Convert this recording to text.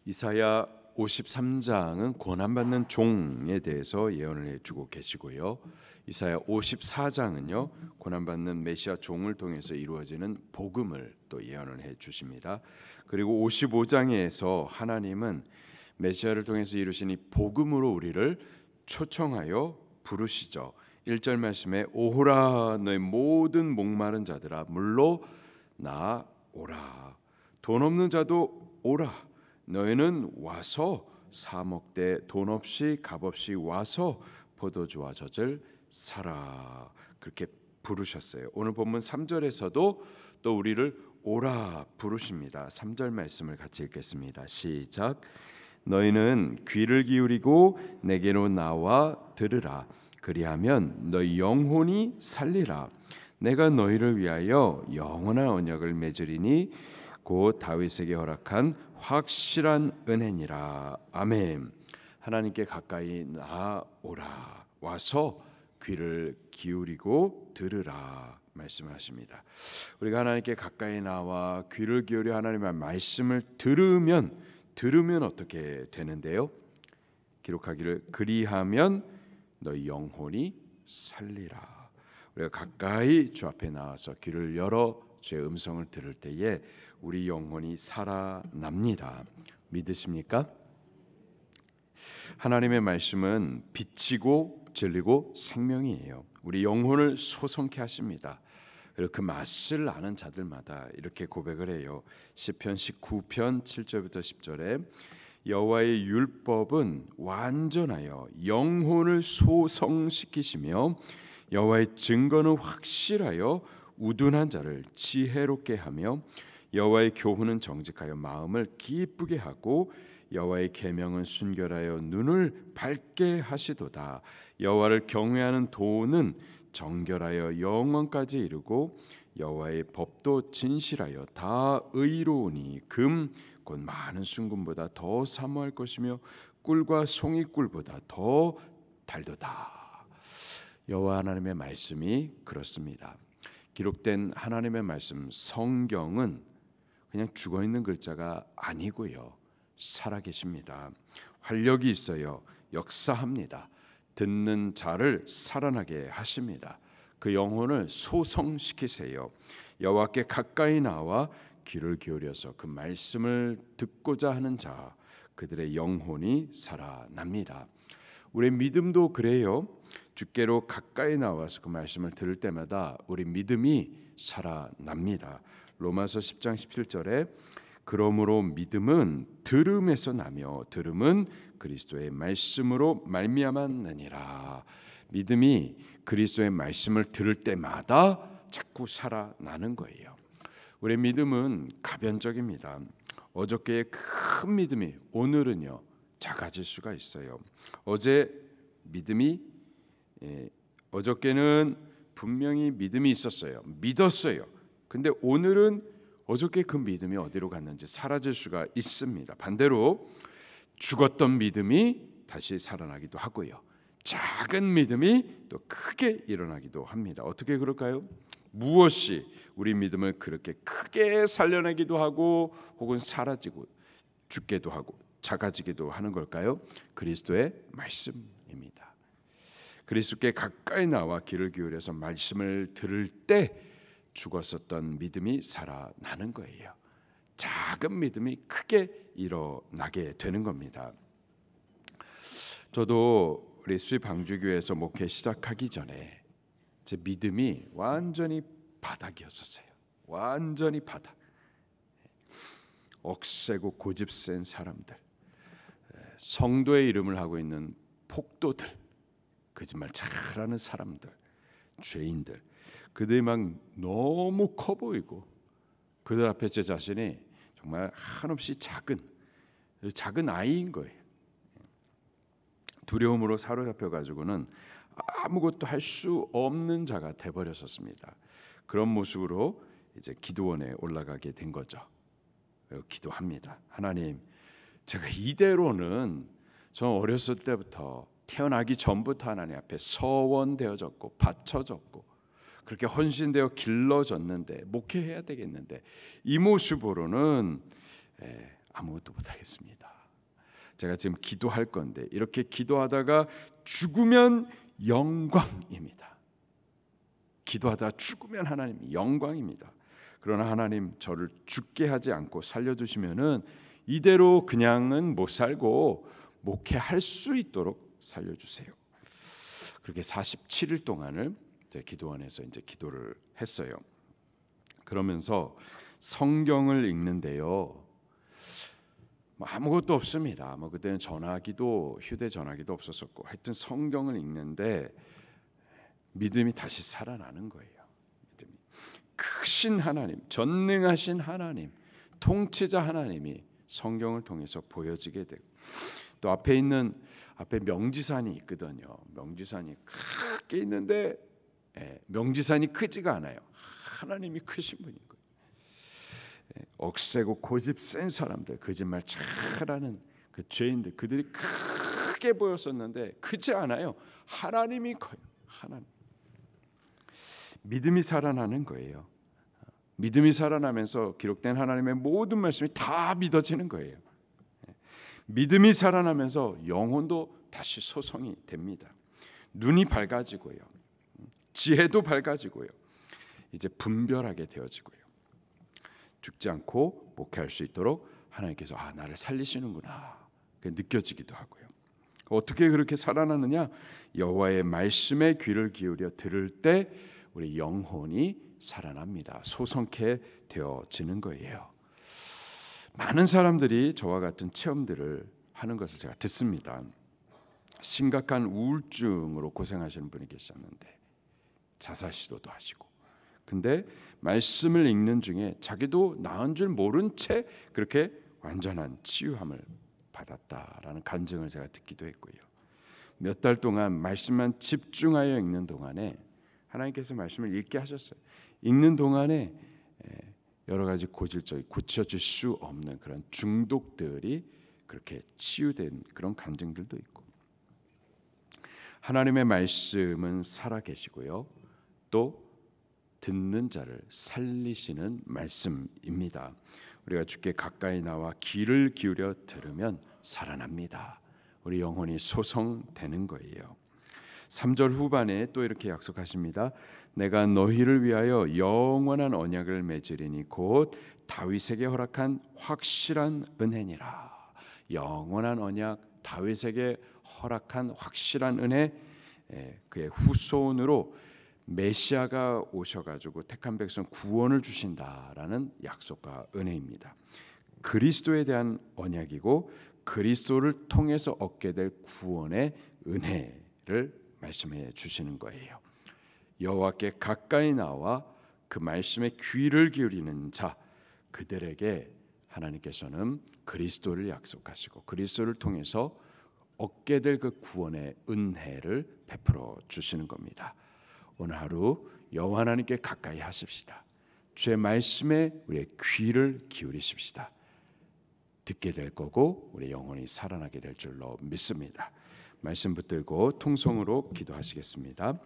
이사야 53장은 고난받는 종에 대해서 예언을 해주고 계시고요. 이사야 54장은요 고난받는 메시아 종을 통해서 이루어지는 복음을 또 예언을 해주십니다. 그리고 55장에서 하나님은 메시아를 통해서 이루신 이 복음으로 우리를 초청하여 부르시죠. 1절 말씀에 오호라 너희 모든 목마른 자들아 물로 나오라. 돈 없는 자도 오라. 너희는 와서 사 먹되 돈 없이 값 없이 와서 포도주와 젖을 사라. 그렇게 부르셨어요. 오늘 본문 3절에서도 또 우리를 오라 부르십니다. 3절 말씀을 같이 읽겠습니다. 시작. 너희는 귀를 기울이고 내게로 나와 들으라. 그리하면 너희 영혼이 살리라. 내가 너희를 위하여 영원한 언약을 맺으리니 곧 다윗에게 허락한 확실한 은혜니라. 아멘. 하나님께 가까이 나오라. 와서 귀를 기울이고 들으라 말씀하십니다. 우리가 하나님께 가까이 나와 귀를 기울여 하나님의 말씀을 들으면 어떻게 되는데요? 기록하기를 그리하면 너희 영혼이 살리라. 우리가 가까이 주 앞에 나와서 귀를 열어 주의 음성을 들을 때에 우리 영혼이 살아납니다. 믿으십니까? 하나님의 말씀은 빛이고 진리고 생명이에요. 우리 영혼을 소성케 하십니다. 그리고 그 맛을 아는 자들마다 이렇게 고백을 해요. 시편 19편 7절부터 10절에 여호와의 율법은 완전하여 영혼을 소성시키시며 여호와의 증거는 확실하여 우둔한 자를 지혜롭게 하며 여호와의 교훈은 정직하여 마음을 기쁘게 하고 여호와의 계명은 순결하여 눈을 밝게 하시도다. 여호와를 경외하는 도는 정결하여 영원까지 이르고 여호와의 법도 진실하여 다 의로우니 금 곧 많은 순금보다 더 사모할 것이며 꿀과 송이꿀보다 더 달도다. 여호와 하나님의 말씀이 그렇습니다. 기록된 하나님의 말씀 성경은 그냥 죽어있는 글자가 아니고요. 살아계십니다. 활력이 있어요. 역사합니다. 듣는 자를 살아나게 하십니다. 그 영혼을 소성시키세요. 여호와께 가까이 나와 귀를 기울여서 그 말씀을 듣고자 하는 자 그들의 영혼이 살아납니다. 우리의 믿음도 그래요. 주께로 가까이 나와서 그 말씀을 들을 때마다 우리 믿음이 살아납니다. 로마서 10장 17절에 그러므로 믿음은 들음에서 나며 들음은 그리스도의 말씀으로 말미암았느니라. 믿음이 그리스도의 말씀을 들을 때마다 자꾸 살아나는 거예요. 우리의 믿음은 가변적입니다. 어저께의 큰 믿음이 오늘은요 작아질 수가 있어요. 어제 믿음이 어저께는 분명히 믿음이 있었어요. 믿었어요. 근데 오늘은 어저께 그 믿음이 어디로 갔는지 사라질 수가 있습니다. 반대로 죽었던 믿음이 다시 살아나기도 하고요. 작은 믿음이 또 크게 일어나기도 합니다. 어떻게 그럴까요? 무엇이 우리 믿음을 그렇게 크게 살려내기도 하고 혹은 사라지고 죽게도 하고 작아지기도 하는 걸까요? 그리스도의 말씀입니다. 그리스도께 가까이 나와 귀를 기울여서 말씀을 들을 때 죽었었던 믿음이 살아나는 거예요. 작은 믿음이 크게 일어나게 되는 겁니다. 저도 우리 수입 방주교회에서 목회 시작하기 전에 제 믿음이 완전히 바닥이었었어요. 완전히 바닥. 억세고 고집센 사람들, 성도의 이름을 하고 있는 폭도들, 거짓말 잘하는 사람들, 죄인들, 그들이 막 너무 커 보이고 그들 앞에 제 자신이 정말 한없이 작은 아이인 거예요. 두려움으로 사로잡혀 가지고는 아무것도 할 수 없는 자가 돼버렸었습니다. 그런 모습으로 이제 기도원에 올라가게 된 거죠. 기도합니다. 하나님, 제가 이대로는 저 어렸을 때부터 태어나기 전부터 하나님 앞에 서원되어졌고 바쳐졌고 그렇게 헌신되어 길러졌는데 목회해야 되겠는데 이 모습으로는 아무것도 못하겠습니다. 제가 지금 기도할 건데 이렇게 기도하다가 죽으면 영광입니다. 기도하다 죽으면 하나님 영광입니다. 그러나 하나님 저를 죽게 하지 않고 살려두시면은 이대로 그냥은 못 살고 목회할 수 있도록 살려주세요. 그렇게 47일 동안을 기도원에서 이제 기도를 했어요. 그러면서 성경을 읽는데요. 아무것도 없습니다. 그때는 전화기도 휴대전화기도 없었었고 하여튼 성경을 읽는데 믿음이 다시 살아나는 거예요. 믿음이. 크신 하나님, 전능하신 하나님, 통치자 하나님이 성경을 통해서 보여지게 되고 또 앞에 명지산이 있거든요. 명지산이 크게 있는데 명지산이 크지가 않아요. 하나님이 크신 분인 거예요. 억세고 고집 센 사람들, 거짓말 잘하는 그 죄인들, 그들이 크게 보였었는데 크지 않아요. 하나님이 커요. 하나님. 믿음이 살아나는 거예요. 믿음이 살아나면서 기록된 하나님의 모든 말씀이 다 믿어지는 거예요. 믿음이 살아나면서 영혼도 다시 소성이 됩니다. 눈이 밝아지고요. 지혜도 밝아지고요. 이제 분별하게 되어지고요. 죽지 않고 목회할 수 있도록 하나님께서 나를 살리시는구나 느껴지기도 하고요. 어떻게 그렇게 살아나느냐? 여호와의 말씀에 귀를 기울여 들을 때 우리 영혼이 살아납니다. 소성케 되어지는 거예요. 많은 사람들이 저와 같은 체험들을 하는 것을 제가 듣습니다. 심각한 우울증으로 고생하시는 분이 계셨는데 자살 시도도 하시고, 근데 말씀을 읽는 중에 자기도 나은 줄 모른 채 그렇게 완전한 치유함을 받았다라는 간증을 제가 듣기도 했고요. 몇 달 동안 말씀만 집중하여 읽는 동안에 하나님께서 말씀을 읽게 하셨어요. 읽는 동안에 여러 가지 고쳐질 수 없는 그런 중독들이 그렇게 치유된 그런 간증들도 있고, 하나님의 말씀은 살아계시고요, 또 듣는 자를 살리시는 말씀입니다. 우리가 주께 가까이 나와 귀를 기울여 들으면 살아납니다. 우리 영혼이 소성되는 거예요. 3절 후반에 또 이렇게 약속하십니다. 내가 너희를 위하여 영원한 언약을 맺으리니 곧 다윗에게 허락한 확실한 은혜니라. 영원한 언약, 다윗에게 허락한 확실한 은혜, 그의 후손으로 메시아가 오셔가지고 택한 백성 구원을 주신다라는 약속과 은혜입니다. 그리스도에 대한 언약이고 그리스도를 통해서 얻게 될 구원의 은혜를 말씀해 주시는 거예요. 여호와께 가까이 나와 그 말씀에 귀를 기울이는 자, 그들에게 하나님께서는 그리스도를 약속하시고 그리스도를 통해서 얻게 될 그 구원의 은혜를 베풀어 주시는 겁니다. 오늘 하루 여호와 하나님께 가까이 하십시다. 주의 말씀에 우리의 귀를 기울이십시다. 듣게 될 거고 우리 영혼이 살아나게 될 줄로 믿습니다. 말씀 붙들고 통성으로 기도하시겠습니다.